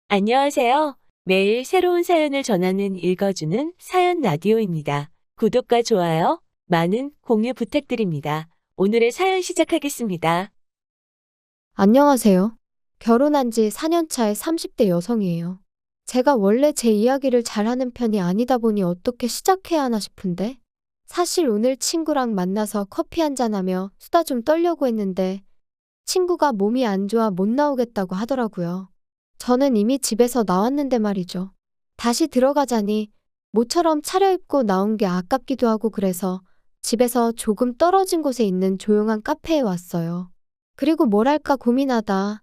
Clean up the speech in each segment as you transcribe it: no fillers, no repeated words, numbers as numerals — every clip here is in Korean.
안녕하세요. 매일 새로운 사연을 전하는 읽어주는 사연 라디오입니다. 구독과 좋아요, 많은 공유 부탁드립니다. 오늘의 사연 시작하겠습니다. 안녕하세요. 결혼한 지 4년 차의 30대 여성이에요. 제가 원래 제 이야기를 잘하는 편이 아니다 보니 어떻게 시작해야 하나 싶은데, 사실 오늘 친구랑 만나서 커피 한잔하며 수다 좀 떨려고 했는데, 친구가 몸이 안 좋아 못 나오겠다고 하더라고요. 저는 이미 집에서 나왔는데 말이죠. 다시 들어가자니 모처럼 차려입고 나온 게 아깝기도 하고 그래서 집에서 조금 떨어진 곳에 있는 조용한 카페에 왔어요. 그리고 뭘 할까 고민하다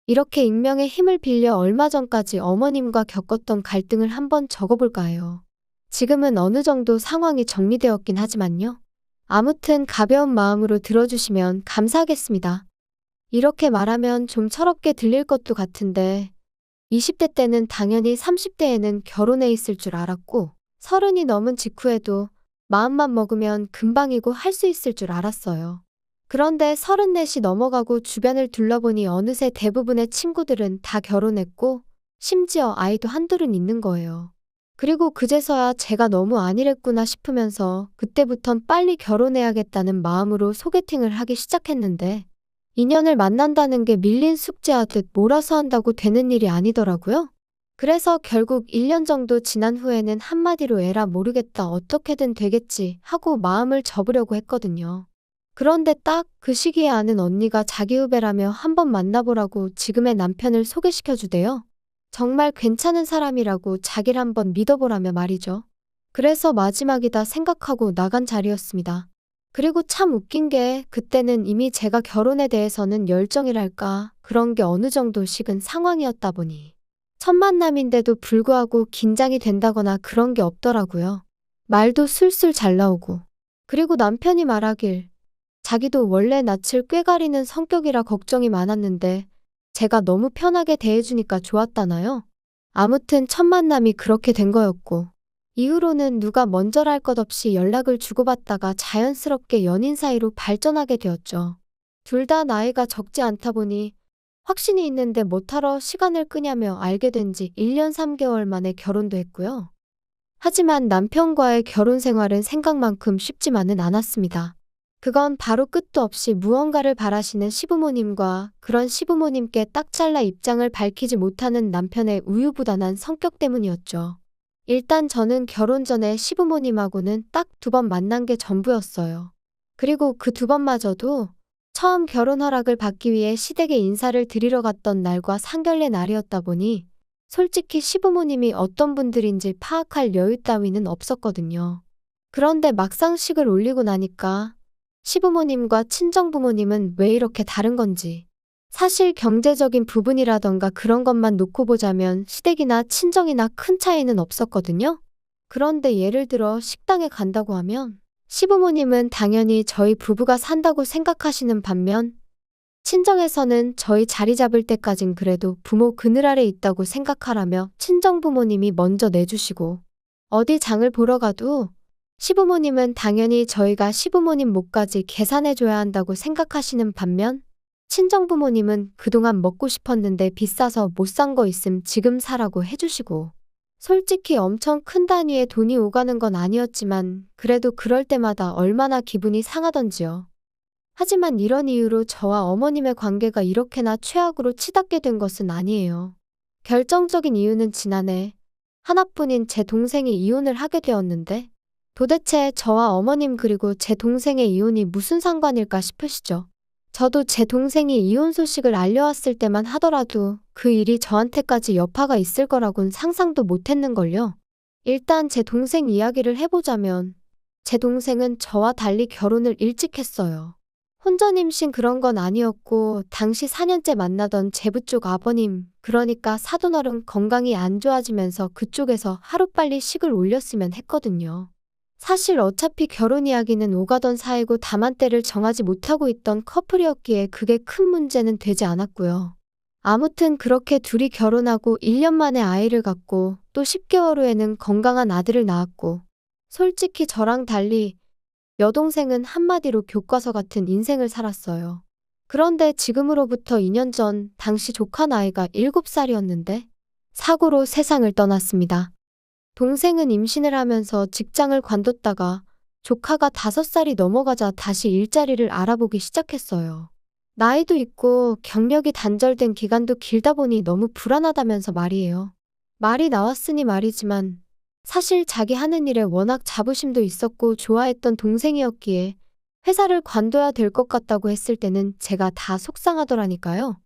이렇게 익명의 힘을 빌려 얼마 전까지 어머님과 겪었던 갈등을 한번 적어볼까 해요. 지금은 어느 정도 상황이 정리되었긴 하지만요. 아무튼 가벼운 마음으로 들어주시면 감사하겠습니다. 이렇게 말하면 좀 철없게 들릴 것도 같은데 20대 때는 당연히 30대에는 결혼해 있을 줄 알았고 30이 넘은 직후에도 마음만 먹으면 금방이고 할 수 있을 줄 알았어요. 그런데 34이 넘어가고 주변을 둘러보니 어느새 대부분의 친구들은 다 결혼했고 심지어 아이도 한둘은 있는 거예요. 그리고 그제서야 제가 너무 안일했구나 싶으면서 그때부턴 빨리 결혼해야겠다는 마음으로 소개팅을 하기 시작했는데 인연을 만난다는 게 밀린 숙제하듯 몰아서 한다고 되는 일이 아니더라고요. 그래서 결국 1년 정도 지난 후에는 한마디로 에라 모르겠다 어떻게든 되겠지 하고 마음을 접으려고 했거든요. 그런데 딱 그 시기에 아는 언니가 자기 후배라며 한번 만나보라고 지금의 남편을 소개시켜주대요. 정말 괜찮은 사람이라고 자기를 한번 믿어보라며 말이죠. 그래서 마지막이다 생각하고 나간 자리였습니다. 그리고 참 웃긴 게 그때는 이미 제가 결혼에 대해서는 열정이랄까 그런 게 어느 정도 식은 상황이었다 보니 첫 만남인데도 불구하고 긴장이 된다거나 그런 게 없더라고요. 말도 술술 잘 나오고 그리고 남편이 말하길 자기도 원래 낯을 꾀가리는 성격이라 걱정이 많았는데 제가 너무 편하게 대해주니까 좋았다나요? 아무튼 첫 만남이 그렇게 된 거였고 이후로는 누가 먼저랄 것 없이 연락을 주고받다가 자연스럽게 연인 사이로 발전하게 되었죠. 둘 다 나이가 적지 않다 보니 확신이 있는데 못하러 시간을 끄냐며 알게 된 지 1년 3개월 만에 결혼도 했고요. 하지만 남편과의 결혼 생활은 생각만큼 쉽지만은 않았습니다. 그건 바로 끝도 없이 무언가를 바라시는 시부모님과 그런 시부모님께 딱 잘라 입장을 밝히지 못하는 남편의 우유부단한 성격 때문이었죠. 일단 저는 결혼 전에 시부모님하고는 딱 2번 만난 게 전부였어요. 그리고 그 2번마저도 처음 결혼 허락을 받기 위해 시댁에 인사를 드리러 갔던 날과 상견례 날이었다 보니 솔직히 시부모님이 어떤 분들인지 파악할 여유 따위는 없었거든요. 그런데 막상 식을 올리고 나니까 시부모님과 친정부모님은 왜 이렇게 다른 건지 사실 경제적인 부분이라던가 그런 것만 놓고 보자면 시댁이나 친정이나 큰 차이는 없었거든요. 그런데 예를 들어 식당에 간다고 하면 시부모님은 당연히 저희 부부가 산다고 생각하시는 반면 친정에서는 저희 자리 잡을 때까진 그래도 부모 그늘 아래 있다고 생각하라며 친정부모님이 먼저 내주시고 어디 장을 보러 가도 시부모님은 당연히 저희가 시부모님 몫까지 계산해줘야 한다고 생각하시는 반면 친정부모님은 그동안 먹고 싶었는데 비싸서 못 산 거 있음 지금 사라고 해주시고 솔직히 엄청 큰 단위의 돈이 오가는 건 아니었지만 그래도 그럴 때마다 얼마나 기분이 상하던지요. 하지만 이런 이유로 저와 어머님의 관계가 이렇게나 최악으로 치닫게 된 것은 아니에요. 결정적인 이유는 지난해 하나뿐인 제 동생이 이혼을 하게 되었는데 도대체 저와 어머님 그리고 제 동생의 이혼이 무슨 상관일까 싶으시죠? 저도 제 동생이 이혼 소식을 알려왔을 때만 하더라도 그 일이 저한테까지 여파가 있을 거라곤 상상도 못했는걸요. 일단 제 동생 이야기를 해보자면 제 동생은 저와 달리 결혼을 일찍 했어요. 혼전 임신 그런 건 아니었고 당시 4년째 만나던 제부 쪽 아버님 그러니까 사돈어른 건강이 안 좋아지면서 그쪽에서 하루빨리 식을 올렸으면 했거든요. 사실 어차피 결혼 이야기는 오가던 사이고 다만 때를 정하지 못하고 있던 커플이었기에 그게 큰 문제는 되지 않았고요. 아무튼 그렇게 둘이 결혼하고 1년 만에 아이를 갖고 또 10개월 후에는 건강한 아들을 낳았고 솔직히 저랑 달리 여동생은 한마디로 교과서 같은 인생을 살았어요. 그런데 지금으로부터 2년 전 당시 조카 나이가 7살이었는데 사고로 세상을 떠났습니다. 동생은 임신을 하면서 직장을 관뒀다가 조카가 5살이 넘어가자 다시 일자리를 알아보기 시작했어요. 나이도 있고 경력이 단절된 기간도 길다 보니 너무 불안하다면서 말이에요. 말이 나왔으니 말이지만 사실 자기 하는 일에 워낙 자부심도 있었고 좋아했던 동생이었기에 회사를 관둬야 될 것 같다고 했을 때는 제가 다 속상하더라니까요.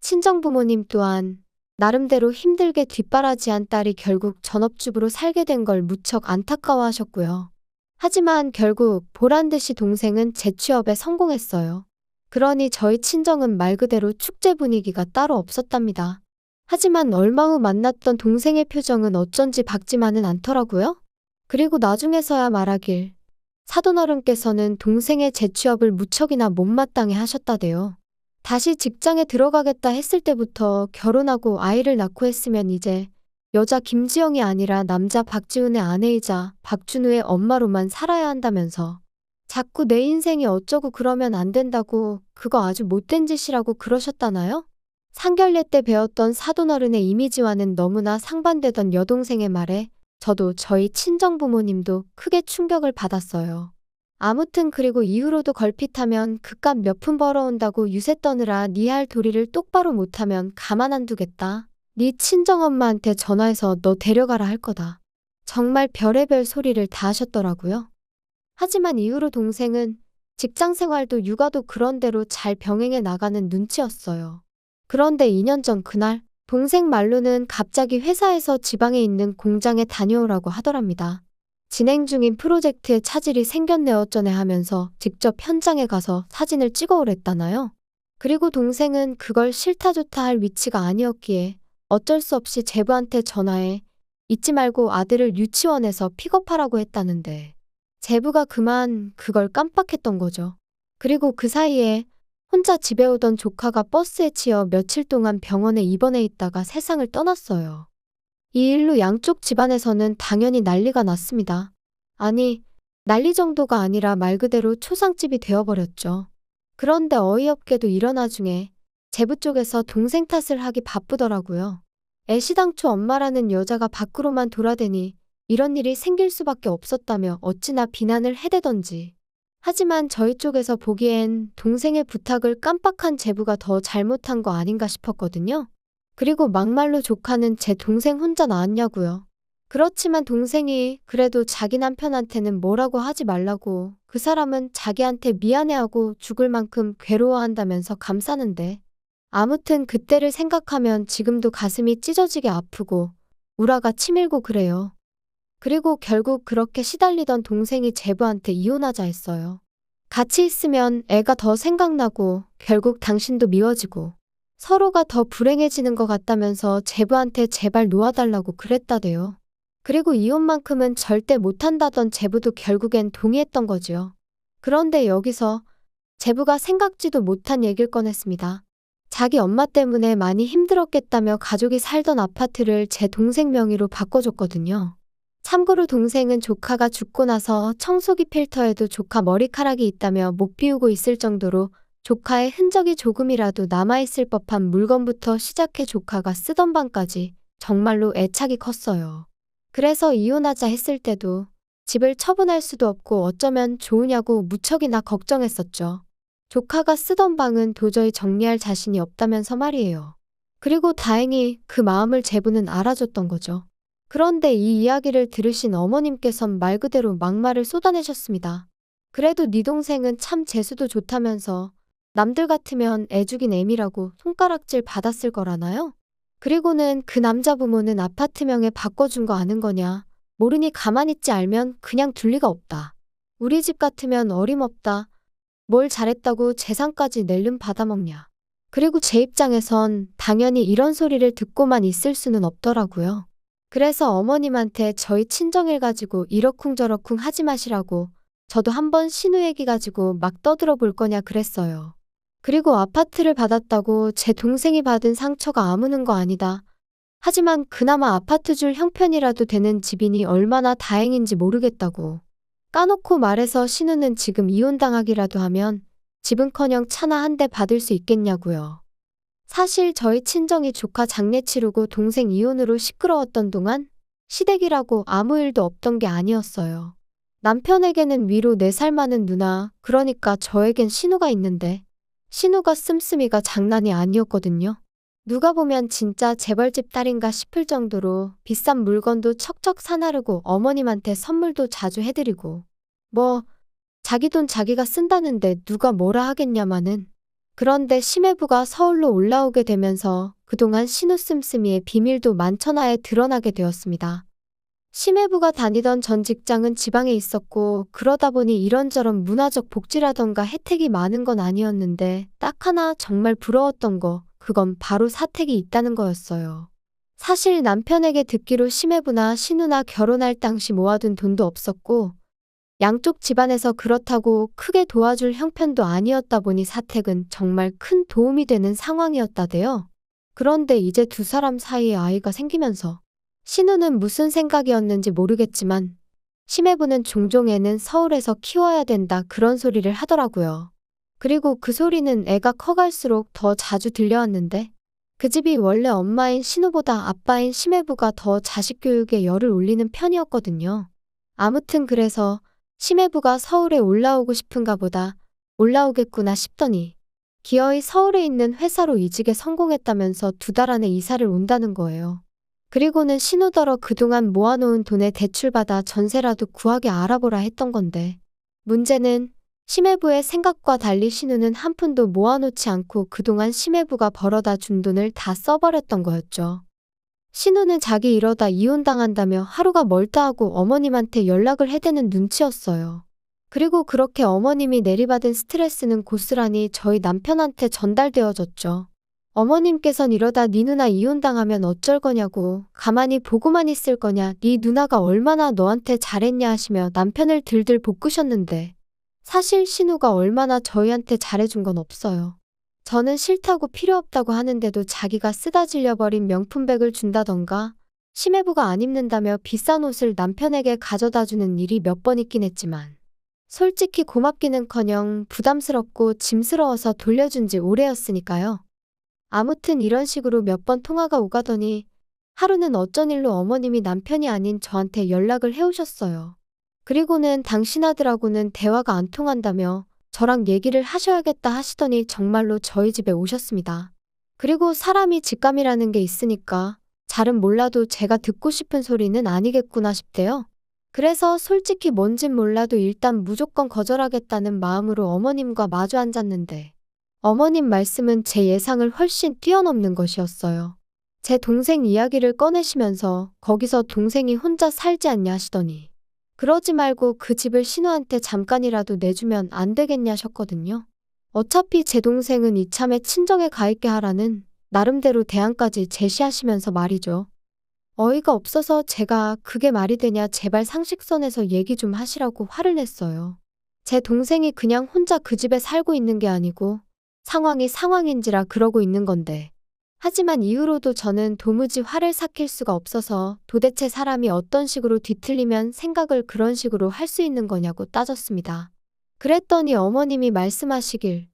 친정부모님 또한 나름대로 힘들게 뒷바라지한 딸이 결국 전업주부로 살게 된 걸 무척 안타까워하셨고요. 하지만 결국 보란듯이 동생은 재취업에 성공했어요. 그러니 저희 친정은 말 그대로 축제 분위기가 따로 없었답니다. 하지만 얼마 후 만났던 동생의 표정은 어쩐지 밝지만은 않더라고요. 그리고 나중에서야 말하길 사돈어른께서는 동생의 재취업을 무척이나 못마땅해 하셨다대요. 다시 직장에 들어가겠다 했을 때부터 결혼하고 아이를 낳고 했으면 이제 여자 김지영이 아니라 남자 박지훈의 아내이자 박준우의 엄마로만 살아야 한다면서 자꾸 내 인생이 어쩌고 그러면 안 된다고 그거 아주 못된 짓이라고 그러셨다나요? 상견례 때 배웠던 사돈어른의 이미지와는 너무나 상반되던 여동생의 말에 저도 저희 친정부모님도 크게 충격을 받았어요. 아무튼 그리고 이후로도 걸핏하면 그깟 몇 푼 벌어온다고 유세 떠느라 네 할 도리를 똑바로 못하면 가만 안 두겠다. 네 친정엄마한테 전화해서 너 데려가라 할 거다. 정말 별의별 소리를 다 하셨더라고요. 하지만 이후로 동생은 직장 생활도 육아도 그런대로 잘 병행해 나가는 눈치였어요. 그런데 2년 전 그날 동생 말로는 갑자기 회사에서 지방에 있는 공장에 다녀오라고 하더랍니다. 진행 중인 프로젝트에 차질이 생겼네 어쩌네 하면서 직접 현장에 가서 사진을 찍어오랬다나요. 그리고 동생은 그걸 싫다 좋다 할 위치가 아니었기에 어쩔 수 없이 제부한테 전화해 잊지 말고 아들을 유치원에서 픽업하라고 했다는데 제부가 그만 그걸 깜빡했던 거죠. 그리고 그 사이에 혼자 집에 오던 조카가 버스에 치여 며칠 동안 병원에 입원해 있다가 세상을 떠났어요. 이 일로 양쪽 집안에서는 당연히 난리가 났습니다. 아니, 난리 정도가 아니라 말 그대로 초상집이 되어버렸죠. 그런데 어이없게도 이런 와중에 제부 쪽에서 동생 탓을 하기 바쁘더라고요. 애시당초 엄마라는 여자가 밖으로만 돌아대니 이런 일이 생길 수밖에 없었다며 어찌나 비난을 해대던지. 하지만 저희 쪽에서 보기엔 동생의 부탁을 깜빡한 제부가 더 잘못한 거 아닌가 싶었거든요. 그리고 막말로 조카는 제 동생 혼자 낳았냐고요. 그렇지만 동생이 그래도 자기 남편한테는 뭐라고 하지 말라고 그 사람은 자기한테 미안해하고 죽을 만큼 괴로워한다면서 감싸는데 아무튼 그때를 생각하면 지금도 가슴이 찢어지게 아프고 우라가 치밀고 그래요. 그리고 결국 그렇게 시달리던 동생이 제부한테 이혼하자 했어요. 같이 있으면 애가 더 생각나고 결국 당신도 미워지고 서로가 더 불행해지는 것 같다면서 제부한테 제발 놓아달라고 그랬다대요. 그리고 이혼만큼은 절대 못한다던 제부도 결국엔 동의했던 거지요. 그런데 여기서 제부가 생각지도 못한 얘기를 꺼냈습니다. 자기 엄마 때문에 많이 힘들었겠다며 가족이 살던 아파트를 제 동생 명의로 바꿔줬거든요. 참고로 동생은 조카가 죽고 나서 청소기 필터에도 조카 머리카락이 있다며 못 비우고 있을 정도로 조카의 흔적이 조금이라도 남아있을 법한 물건부터 시작해 조카가 쓰던 방까지 정말로 애착이 컸어요. 그래서 이혼하자 했을 때도 집을 처분할 수도 없고 어쩌면 좋으냐고 무척이나 걱정했었죠. 조카가 쓰던 방은 도저히 정리할 자신이 없다면서 말이에요. 그리고 다행히 그 마음을 제부는 알아줬던 거죠. 그런데 이 이야기를 들으신 어머님께선 말 그대로 막말을 쏟아내셨습니다. 그래도 네 동생은 참 재수도 좋다면서 남들 같으면 애 죽인 애미라고 손가락질 받았을 거라나요? 그리고는 그 남자 부모는 아파트 명에 바꿔준 거 아는 거냐? 모르니 가만히 있지 알면 그냥 둘 리가 없다. 우리 집 같으면 어림없다. 뭘 잘했다고 재산까지 낼름 받아먹냐. 그리고 제 입장에선 당연히 이런 소리를 듣고만 있을 수는 없더라고요. 그래서 어머님한테 저희 친정일 가지고 이러쿵저러쿵 하지 마시라고 저도 한번 신우 얘기 가지고 막 떠들어 볼 거냐 그랬어요. 그리고 아파트를 받았다고 제 동생이 받은 상처가 아무는 거 아니다. 하지만 그나마 아파트 줄 형편이라도 되는 집이니 얼마나 다행인지 모르겠다고. 까놓고 말해서 신우는 지금 이혼당하기라도 하면 집은커녕 차나 한 대 받을 수 있겠냐고요. 사실 저희 친정이 조카 장례 치르고 동생 이혼으로 시끄러웠던 동안 시댁이라고 아무 일도 없던 게 아니었어요. 남편에게는 위로 4살 많은 누나, 그러니까 저에겐 신우가 있는데 신우가 씀씀이가 장난이 아니었거든요. 누가 보면 진짜 재벌집 딸인가 싶을 정도로 비싼 물건도 척척 사나르고 어머님한테 선물도 자주 해드리고 뭐 자기 돈 자기가 쓴다는데 누가 뭐라 하겠냐마는. 그런데 심해부가 서울로 올라오게 되면서 그동안 신우 씀씀이의 비밀도 만천하에 드러나게 되었습니다. 심해부가 다니던 전 직장은 지방에 있었고 그러다 보니 이런저런 문화적 복지라던가 혜택이 많은 건 아니었는데 딱 하나 정말 부러웠던 거, 그건 바로 사택이 있다는 거였어요. 사실 남편에게 듣기로 심해부나 신우나 결혼할 당시 모아둔 돈도 없었고 양쪽 집안에서 그렇다고 크게 도와줄 형편도 아니었다 보니 사택은 정말 큰 도움이 되는 상황이었다대요. 그런데 이제 두 사람 사이에 아이가 생기면서 신우는 무슨 생각이었는지 모르겠지만 심해부는 종종 애는 서울에서 키워야 된다 그런 소리를 하더라고요. 그리고 그 소리는 애가 커갈수록 더 자주 들려왔는데 그 집이 원래 엄마인 신우보다 아빠인 심해부가 더 자식 교육에 열을 올리는 편이었거든요. 아무튼 그래서 심해부가 서울에 올라오고 싶은가 보다 올라오겠구나 싶더니 기어이 서울에 있는 회사로 이직에 성공했다면서 2달 안에 이사를 온다는 거예요. 그리고는 신우더러 그동안 모아놓은 돈에 대출받아 전세라도 구하게 알아보라 했던 건데 문제는 심해부의 생각과 달리 신우는 한 푼도 모아놓지 않고 그동안 심해부가 벌어다 준 돈을 다 써버렸던 거였죠. 신우는 자기 이러다 이혼당한다며 하루가 멀다 하고 어머님한테 연락을 해대는 눈치였어요. 그리고 그렇게 어머님이 내리받은 스트레스는 고스란히 저희 남편한테 전달되어졌죠. 어머님께선 이러다 네 누나 이혼당하면 어쩔 거냐고, 가만히 보고만 있을 거냐, 네 누나가 얼마나 너한테 잘했냐 하시며 남편을 들들 볶으셨는데 사실 신우가 얼마나 저희한테 잘해준 건 없어요. 저는 싫다고 필요 없다고 하는데도 자기가 쓰다 질려버린 명품백을 준다던가 심해부가 안 입는다며 비싼 옷을 남편에게 가져다주는 일이 몇 번 있긴 했지만 솔직히 고맙기는커녕 부담스럽고 짐스러워서 돌려준 지 오래였으니까요. 아무튼 이런 식으로 몇 번 통화가 오가더니 하루는 어쩐 일로 어머님이 남편이 아닌 저한테 연락을 해오셨어요. 그리고는 당신 아들하고는 대화가 안 통한다며 저랑 얘기를 하셔야겠다 하시더니 정말로 저희 집에 오셨습니다. 그리고 사람이 직감이라는 게 있으니까 잘은 몰라도 제가 듣고 싶은 소리는 아니겠구나 싶대요. 그래서 솔직히 뭔진 몰라도 일단 무조건 거절하겠다는 마음으로 어머님과 마주 앉았는데 어머님 말씀은 제 예상을 훨씬 뛰어넘는 것이었어요. 제 동생 이야기를 꺼내시면서 거기서 동생이 혼자 살지 않냐 하시더니 그러지 말고 그 집을 신우한테 잠깐이라도 내주면 안 되겠냐셨거든요. 어차피 제 동생은 이참에 친정에 가 있게 하라는 나름대로 대안까지 제시하시면서 말이죠. 어이가 없어서 제가 그게 말이 되냐 제발 상식선에서 얘기 좀 하시라고 화를 냈어요. 제 동생이 그냥 혼자 그 집에 살고 있는 게 아니고 상황이 상황인지라 그러고 있는 건데 하지만 이후로도 저는 도무지 화를 삭힐 수가 없어서 도대체 사람이 어떤 식으로 뒤틀리면 생각을 그런 식으로 할 수 있는 거냐고 따졌습니다. 그랬더니 어머님이 말씀하시길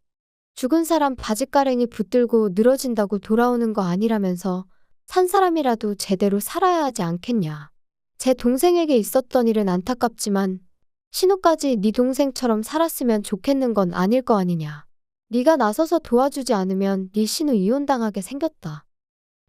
죽은 사람 바짓가랭이 붙들고 늘어진다고 돌아오는 거 아니라면서 산 사람이라도 제대로 살아야 하지 않겠냐. 제 동생에게 있었던 일은 안타깝지만 신우까지 네 동생처럼 살았으면 좋겠는 건 아닐 거 아니냐. 네가 나서서 도와주지 않으면 네 신우 이혼당하게 생겼다.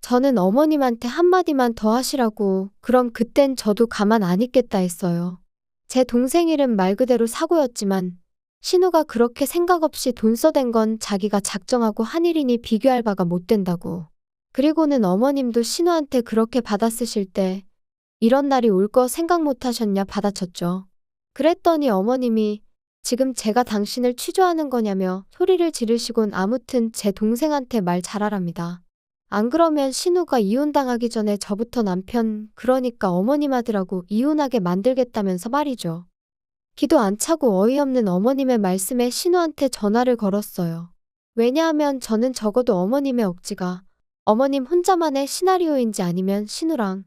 저는 어머님한테 한마디만 더 하시라고 그럼 그땐 저도 가만 안 있겠다 했어요. 제 동생 일은 말 그대로 사고였지만 신우가 그렇게 생각 없이 돈 써댄 건 자기가 작정하고 한 일이니 비교할 바가 못 된다고. 그리고는 어머님도 신우한테 그렇게 받아쓰실 때 이런 날이 올 거 생각 못 하셨냐 받아쳤죠. 그랬더니 어머님이 지금 제가 당신을 취조하는 거냐며 소리를 지르시곤 아무튼 제 동생한테 말 잘하랍니다. 안 그러면 신우가 이혼당하기 전에 저부터 남편, 그러니까 어머님 아들하고 이혼하게 만들겠다면서 말이죠. 기도 안 차고 어이없는 어머님의 말씀에 신우한테 전화를 걸었어요. 왜냐하면 저는 적어도 어머님의 억지가 어머님 혼자만의 시나리오인지 아니면 신우랑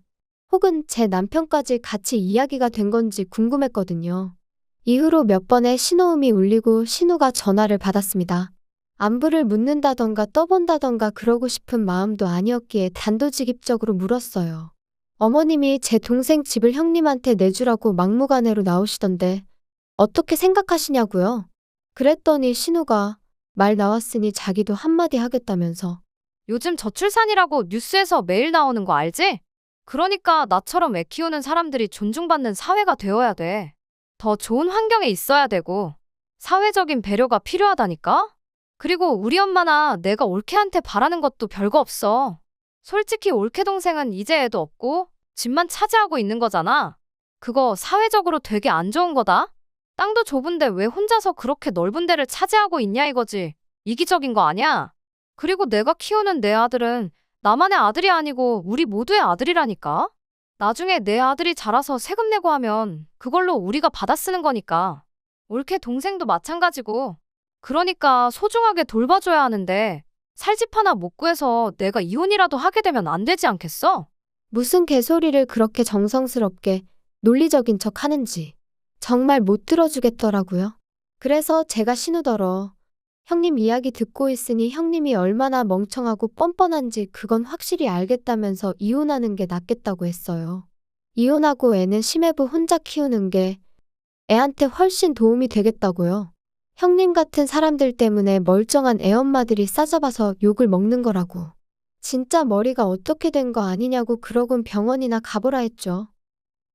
혹은 제 남편까지 같이 이야기가 된 건지 궁금했거든요. 이후로 몇 번의 신호음이 울리고 신우가 전화를 받았습니다. 안부를 묻는다던가 떠본다던가 그러고 싶은 마음도 아니었기에 단도직입적으로 물었어요. 어머님이 제 동생 집을 형님한테 내주라고 막무가내로 나오시던데 어떻게 생각하시냐고요? 그랬더니 신우가 말 나왔으니 자기도 한마디 하겠다면서. 요즘 저출산이라고 뉴스에서 매일 나오는 거 알지? 그러니까 나처럼 애 키우는 사람들이 존중받는 사회가 되어야 돼. 더 좋은 환경에 있어야 되고, 사회적인 배려가 필요하다니까? 그리고 우리 엄마나 내가 올케한테 바라는 것도 별거 없어. 솔직히 올케 동생은 이제 애도 없고, 집만 차지하고 있는 거잖아. 그거 사회적으로 되게 안 좋은 거다? 땅도 좁은데 왜 혼자서 그렇게 넓은 데를 차지하고 있냐 이거지. 이기적인 거 아니야? 그리고 내가 키우는 내 아들은 나만의 아들이 아니고 우리 모두의 아들이라니까? 나중에 내 아들이 자라서 세금 내고 하면 그걸로 우리가 받아 쓰는 거니까. 올케 동생도 마찬가지고. 그러니까 소중하게 돌봐줘야 하는데 살 집 하나 못 구해서 내가 이혼이라도 하게 되면 안 되지 않겠어? 무슨 개소리를 그렇게 정성스럽게 논리적인 척 하는지 정말 못 들어주겠더라고요. 그래서 제가 신우더러 형님 이야기 듣고 있으니 형님이 얼마나 멍청하고 뻔뻔한지 그건 확실히 알겠다면서 이혼하는 게 낫겠다고 했어요. 이혼하고 애는 심해부 혼자 키우는 게 애한테 훨씬 도움이 되겠다고요. 형님 같은 사람들 때문에 멀쩡한 애엄마들이 싸잡아서 욕을 먹는 거라고. 진짜 머리가 어떻게 된 거 아니냐고 그러곤 병원이나 가보라 했죠.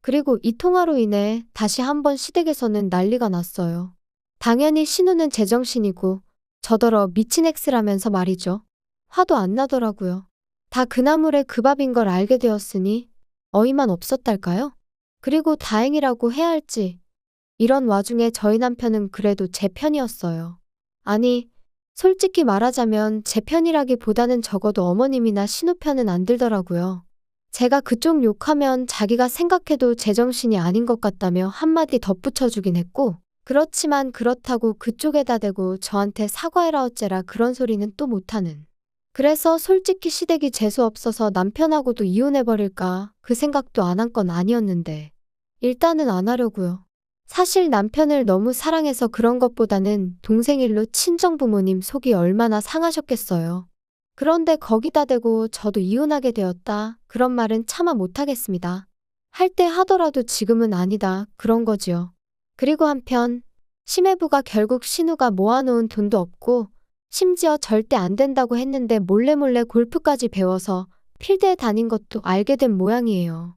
그리고 이 통화로 인해 다시 한번 시댁에서는 난리가 났어요. 당연히 신우는 제정신이고 저더러 미친 엑스라면서 말이죠. 화도 안 나더라고요. 다 그나물의 그 밥인 걸 알게 되었으니 어이만 없었달까요? 그리고 다행이라고 해야 할지 이런 와중에 저희 남편은 그래도 제 편이었어요. 아니, 솔직히 말하자면 제 편이라기보다는 적어도 어머님이나 신우 편은 안 들더라고요. 제가 그쪽 욕하면 자기가 생각해도 제정신이 아닌 것 같다며 한마디 덧붙여주긴 했고, 그렇지만 그렇다고 그쪽에다 대고 저한테 사과해라 어째라 그런 소리는 또 못하는. 그래서 솔직히 시댁이 재수없어서 남편하고도 이혼해버릴까 그 생각도 안 한 건 아니었는데 일단은 안 하려고요. 사실 남편을 너무 사랑해서 그런 것보다는 동생 일로 친정부모님 속이 얼마나 상하셨겠어요. 그런데 거기다 대고 저도 이혼하게 되었다 그런 말은 차마 못하겠습니다. 할 때 하더라도 지금은 아니다 그런 거지요. 그리고 한편 심해부가 결국 신우가 모아놓은 돈도 없고 심지어 절대 안 된다고 했는데 몰래몰래 골프까지 배워서 필드에 다닌 것도 알게 된 모양이에요.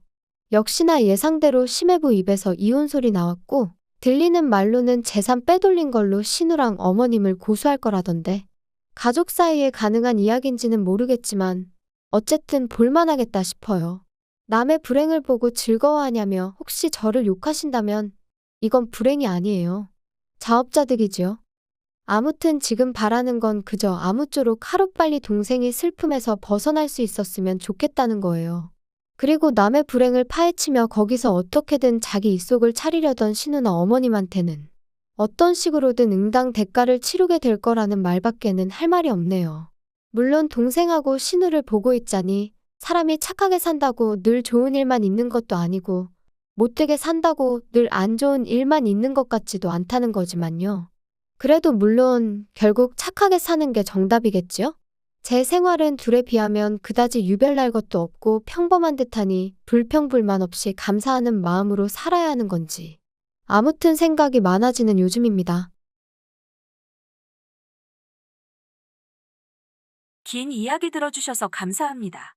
역시나 예상대로 심해부 입에서 이혼 소리 나왔고 들리는 말로는 재산 빼돌린 걸로 신우랑 어머님을 고소할 거라던데 가족 사이에 가능한 이야기인지는 모르겠지만 어쨌든 볼만하겠다 싶어요. 남의 불행을 보고 즐거워하냐며 혹시 저를 욕하신다면 이건 불행이 아니에요. 자업자득이지요. 아무튼 지금 바라는 건 그저 아무쪼록 하루빨리 동생이 슬픔에서 벗어날 수 있었으면 좋겠다는 거예요. 그리고 남의 불행을 파헤치며 거기서 어떻게든 자기 입속을 차리려던 신우나 어머님한테는 어떤 식으로든 응당 대가를 치르게 될 거라는 말밖에는 할 말이 없네요. 물론 동생하고 신우를 보고 있자니 사람이 착하게 산다고 늘 좋은 일만 있는 것도 아니고 못되게 산다고 늘 안 좋은 일만 있는 것 같지도 않다는 거지만요. 그래도 물론 결국 착하게 사는 게 정답이겠지요? 제 생활은 둘에 비하면 그다지 유별날 것도 없고 평범한 듯하니 불평불만 없이 감사하는 마음으로 살아야 하는 건지. 아무튼 생각이 많아지는 요즘입니다. 긴 이야기 들어주셔서 감사합니다.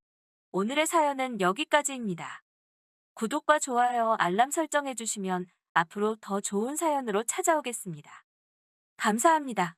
오늘의 사연은 여기까지입니다. 구독과 좋아요, 알람 설정해주시면 앞으로 더 좋은 사연으로 찾아오겠습니다. 감사합니다.